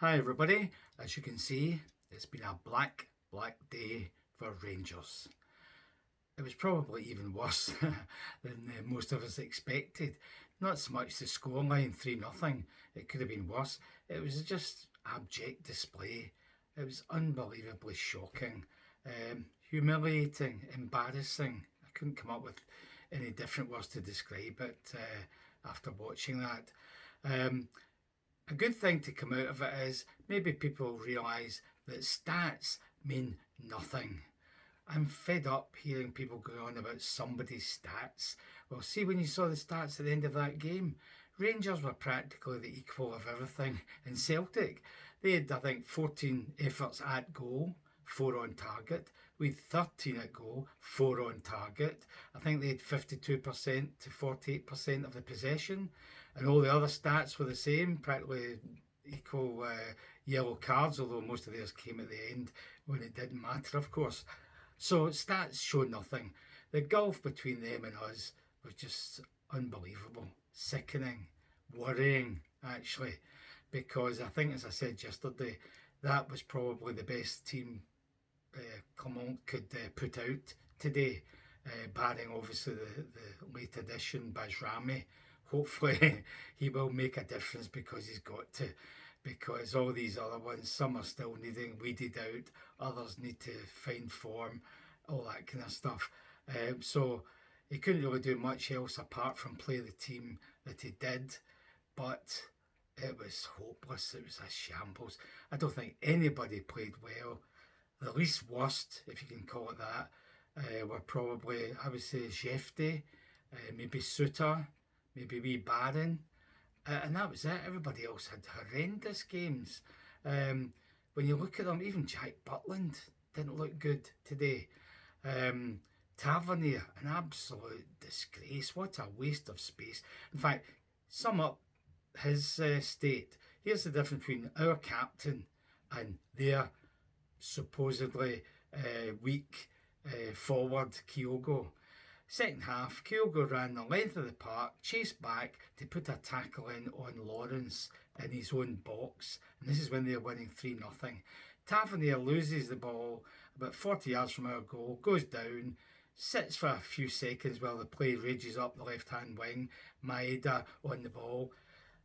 Hi everybody, as you can see, it's been a black day for Rangers. It was probably even worse than most of us expected. Not so much the scoreline 3-0, it could have been worse. It was just abject display. It was unbelievably shocking, humiliating, embarrassing. I couldn't come up with any different words to describe it after watching that. Um, a good thing to come out of it is maybe people realise that stats mean nothing. I'm fed up hearing people go on about somebody's stats. Well, see, when you saw the stats at the end of that game, Rangers were practically the equal of everything in Celtic. They had, I think, 14 efforts at goal, 4 on target. We had 13 at goal, 4 on target. I think they had 52% to 48% of the possession, and all the other stats were the same, practically equal yellow cards, although most of theirs came at the end when it didn't matter, of course. So stats show nothing. The gulf between them and us was just unbelievable, sickening, worrying actually, because I think, as I said yesterday, that was probably the best team Clement could put out today, barring obviously the late addition Bajrami. Hopefully he will make a difference because he's got to. Because all these other ones, some are still needing weeded out, others need to find form, all that kind of stuff. So he couldn't really do much else apart from play the team that he did. But it was hopeless. It was a shambles. I don't think anybody played well. The least worst, if you can call it that, were probably, I would say, Jefte, maybe Suter, maybe wee Barron, and that was it. Everybody else had horrendous games. When you look at them, even Jack Butland didn't look good today. Um, Tavernier, an absolute disgrace. What a waste of space. In fact, sum up his state. Here's the difference between our captain and their supposedly weak forward Kyogo. Second half, Kyogo ran the length of the park, chased back to put a tackle in on Lawrence in his own box, and this is when they're winning 3-0. Tavernier loses the ball about 40 yards from our goal, goes down, sits for a few seconds while the play rages up the left hand wing. Maeda on the ball.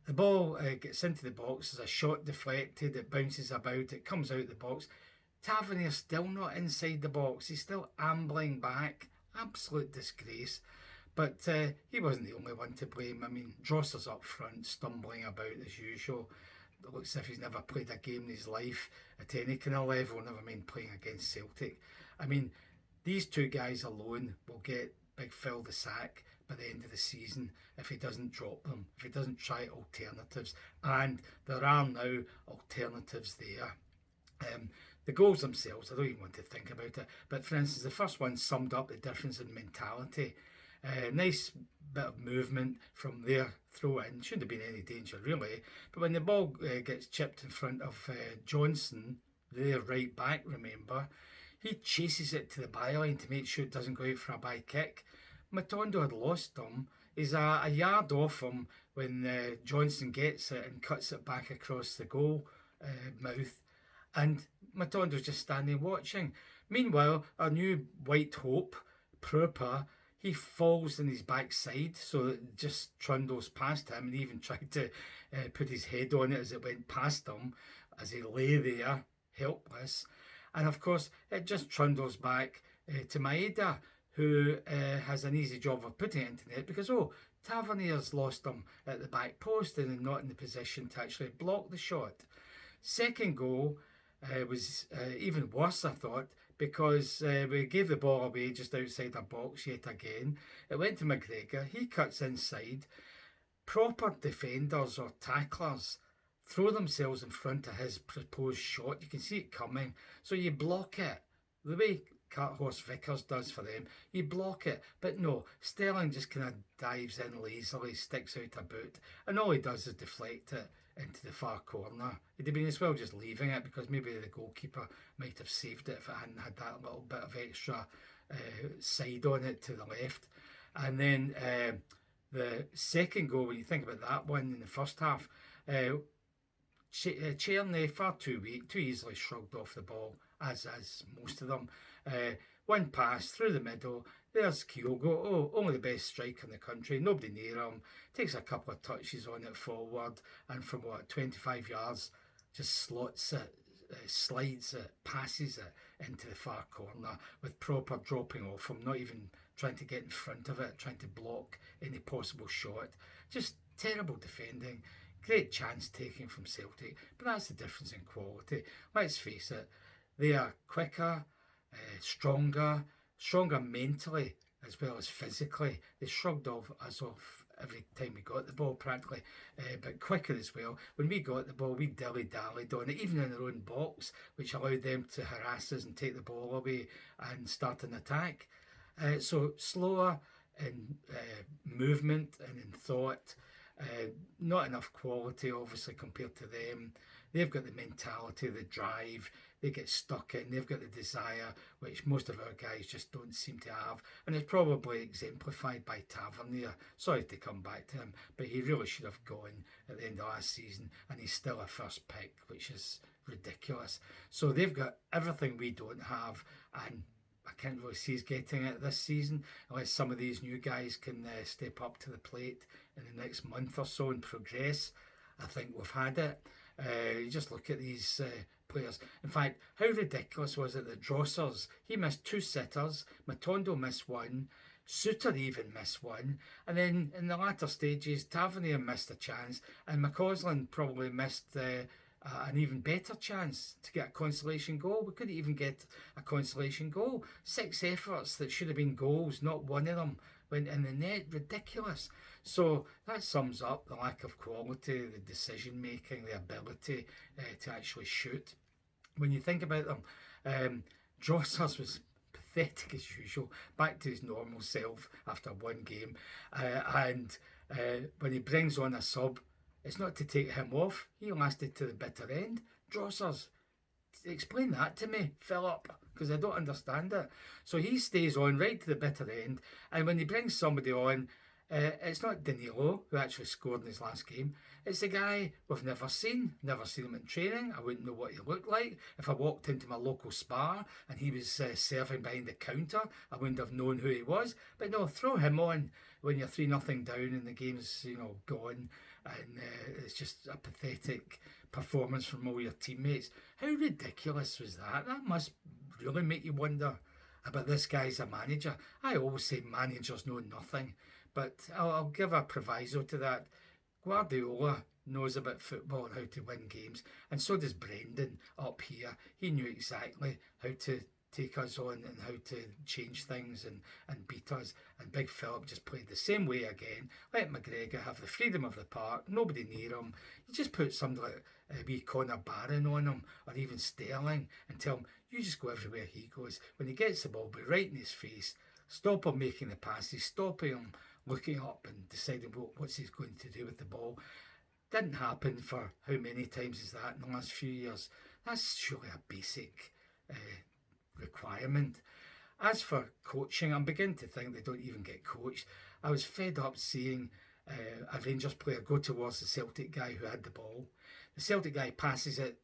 The ball gets into the box, there's a shot deflected, it bounces about, it comes out the box. Tavernier's still not inside the box, he's still ambling back. Absolute disgrace. But he wasn't the only one to blame. I mean, Drosser's up front, stumbling about as usual. It looks as if he's never played a game in his life at any kind of level, never mind playing against Celtic. I mean, these two guys alone will get Big Phil the sack by the end of the season if he doesn't drop them, if he doesn't try alternatives. And there are now alternatives there. The goals themselves, I don't even want to think about it. But for instance, the first one summed up the difference in mentality. Nice bit of movement from their throw in. Shouldn't have been any danger really. But when the ball gets chipped in front of Johnson, their right back, remember, he chases it to the byline to make sure it doesn't go out for a by kick. Matondo had lost him. He's a yard off him when Johnson gets it and cuts it back across the goal mouth, and Matondo's just standing watching. Meanwhile, our new white hope, Prupa, he falls on his backside so that it just trundles past him, and he even tried to put his head on it as it went past him as he lay there helpless. And of course, it just trundles back to Maeda, who has an easy job of putting it into net because, oh, Tavernier's lost him at the back post and not in the position to actually block the shot. Second goal was even worse, I thought, because we gave the ball away just outside our box yet again. It went to McGregor. He cuts inside. Proper defenders or tacklers throw themselves in front of his proposed shot. You can see it coming. So you block it. The way Carthorse Vickers does for them, you block it. But no, Sterling just kind of dives in lazily, sticks out a boot, and all he does is deflect it into the far corner. He'd have been as well just leaving it because maybe the goalkeeper might have saved it if it hadn't had that little bit of extra side on it to the left. And then the second goal, when you think about that one in the first half, Tierney, far too weak, too easily shrugged off the ball, as most of them. One pass through the middle. There's Kyogo, only the best striker in the country, nobody near him. Takes a couple of touches on it forward, and from 25 yards, just slots it, slides it, passes it into the far corner with proper dropping off him, not even trying to get in front of it, trying to block any possible shot. Just terrible defending. Great chance taking from Celtic, but that's the difference in quality. Let's face it, they are quicker, stronger mentally as well as physically. They shrugged us off every time we got the ball practically, but quicker as well. When we got the ball, we dilly-dallied on it, even in their own box, which allowed them to harass us and take the ball away and start an attack. So slower in movement and in thought. Not enough quality, obviously, compared to them. They've got the mentality, the drive. They get stuck in. They've got the desire, which most of our guys just don't seem to have. And it's probably exemplified by Tavernier. Sorry to come back to him, but he really should have gone at the end of last season, and he's still a first pick, which is ridiculous. So they've got everything we don't have, and I can't really see us getting it this season unless some of these new guys can step up to the plate in the next month or so and progress. I think we've had it. You just look at these players. In fact, how ridiculous was it that Drossers, he missed 2 sitters, Matondo missed 1, Suter even missed 1, and then in the latter stages, Tavernier missed a chance, and McCausland probably missed an even better chance to get a consolation goal. We couldn't even get a consolation goal. 6 efforts that should have been goals, not one of them went in the net. Ridiculous. So that sums up the lack of quality, the decision making, the ability to actually shoot. When you think about them, Drossers was pathetic as usual, back to his normal self after one game. And when he brings on a sub, it's not to take him off. He lasted to the bitter end. Drossers, explain that to me, Philip, because I don't understand it. So he stays on right to the bitter end, and when he brings somebody on, it's not Danilo who actually scored in his last game. It's the guy we've never seen him in training. I wouldn't know what he looked like. If I walked into my local spa and he was serving behind the counter, I wouldn't have known who he was. But no, throw him on when you're 3-0 down and the game's gone, and it's just a pathetic performance from all your teammates. How ridiculous was that? That must really make you wonder about this guy's a manager. I always say managers know nothing, but I'll give a proviso to that. Guardiola knows about football and how to win games, and so does Brendan up here. He knew exactly how to take us on and how to change things and beat us. And Big Philip just played the same way again. Let McGregor have the freedom of the park, nobody near him. You just put somebody like wee Connor Barron on him, or even Sterling, and tell him, you just go everywhere he goes. When he gets the ball, be right in his face. Stop him making the passes, stop him looking up and deciding what's he's going to do with the ball. Didn't happen for how many times is that in the last few years? That's surely a basic requirement. As for coaching, I'm beginning to think they don't even get coached. I was fed up seeing a Rangers player go towards the Celtic guy who had the ball. The Celtic guy passes it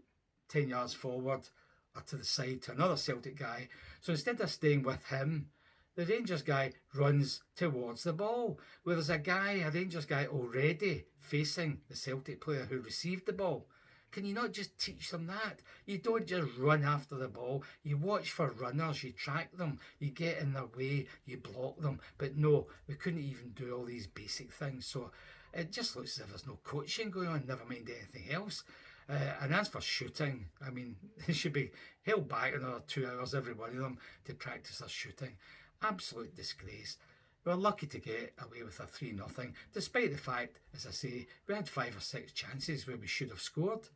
10 yards forward or to the side to another Celtic guy. So instead of staying with him, the Rangers guy runs towards the ball, where there's a Rangers guy already facing the Celtic player who received the ball. Can you not just teach them that? You don't just run after the ball. You watch for runners, you track them, you get in their way, you block them. But no, we couldn't even do all these basic things. So it just looks as if there's no coaching going on, never mind anything else. And as for shooting, I mean, they should be held back another 2 hours, every one of them, to practice their shooting. Absolute disgrace. We're lucky to get away with a 3-0, despite the fact, as I say, we had 5 or 6 chances where we should have scored.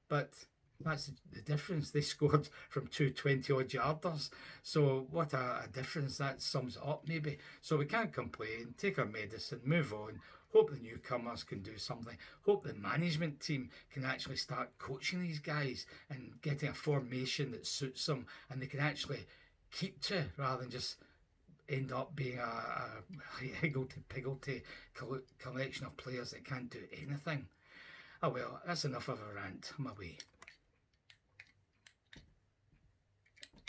But that's the difference. They scored from 2 20-odd yarders. So what a difference. That sums it up maybe. So we can't complain, take our medicine, move on. Hope the newcomers can do something. Hope the management team can actually start coaching these guys and getting a formation that suits them and they can actually keep to, rather than just end up being a higgledy-piggledy collection of players that can't do anything. Oh well, that's enough of a rant. I'm away.